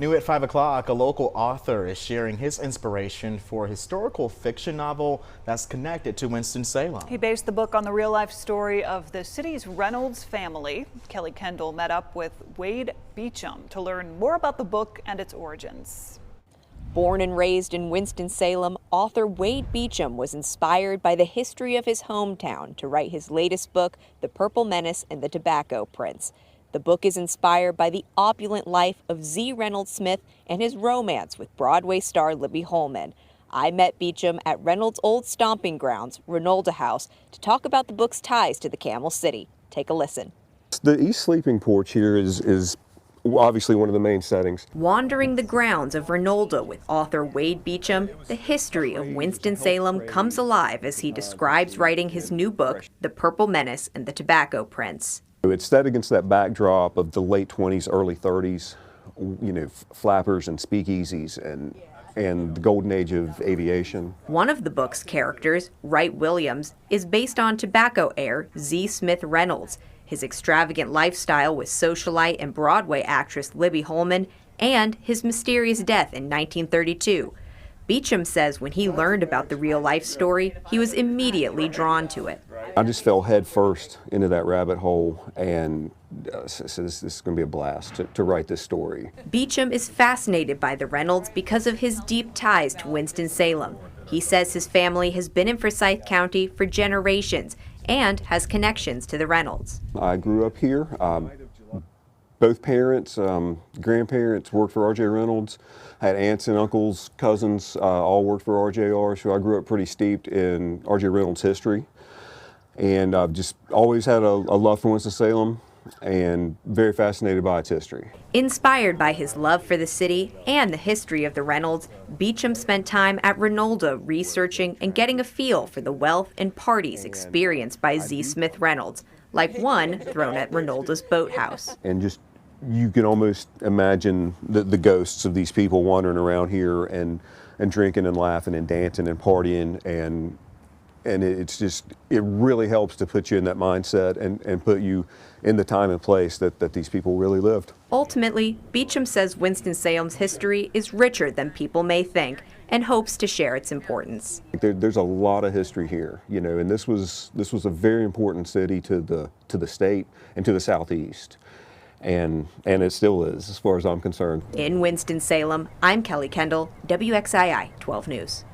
New at 5 o'clock, a local author is sharing his inspiration for a historical fiction novel that's connected to Winston-Salem. He based the book on the real-life story of the city's Reynolds family. Kelly Kendall met up with Wade Beecham to learn more about the book and its origins. Born and raised in Winston-Salem, author Wade Beecham was inspired by the history of his hometown to write his latest book, The Purple Menace and the Tobacco Prince. The book is inspired by the opulent life of Z. Reynolds Smith and his romance with Broadway star Libby Holman. I met Beecham at Reynolds' old stomping grounds, Reynolda House, to talk about the book's ties to the Camel City. Take a listen. The East Sleeping Porch here is obviously one of the main settings. Wandering the grounds of Reynolda with author Wade Beecham, the history of Winston-Salem comes alive as he describes writing his new book, The Purple Menace and the Tobacco Prince. It's set against that backdrop of the late 20s, early 30s, flappers and speakeasies and the golden age of aviation. One of the book's characters, Wright Williams, is based on tobacco heir Z. Smith Reynolds, his extravagant lifestyle with socialite and Broadway actress Libby Holman, and his mysterious death in 1932. Beecham says when he learned about the real-life story, he was immediately drawn to it. I just fell head first into that rabbit hole, and so this is going to be a blast to write this story. Beecham is fascinated by the Reynolds because of his deep ties to Winston-Salem. He says his family has been in Forsyth County for generations and has connections to the Reynolds. I grew up here. Both parents, grandparents worked for R.J. Reynolds. I had aunts and uncles, cousins, all worked for RJR, so I grew up pretty steeped in R.J. Reynolds history. And I've just always had a love for Winston-Salem and very fascinated by its history. Inspired by his love for the city and the history of the Reynolds, Beecham spent time at Reynolda researching and getting a feel for the wealth and parties experienced by Z. Smith Reynolds, like one thrown at Reynolda's boathouse. And just, you can almost imagine the ghosts of these people wandering around here and drinking and laughing and dancing and partying, and it's just, it really helps to put you in that mindset and put you in the time and place that these people really lived. Ultimately, Beecham says Winston-Salem's history is richer than people may think and hopes to share its importance. There's a lot of history here, and this was a very important city to the state and to the Southeast. And it still is, as far as I'm concerned. In Winston-Salem, I'm Kelly Kendall, WXII 12 News.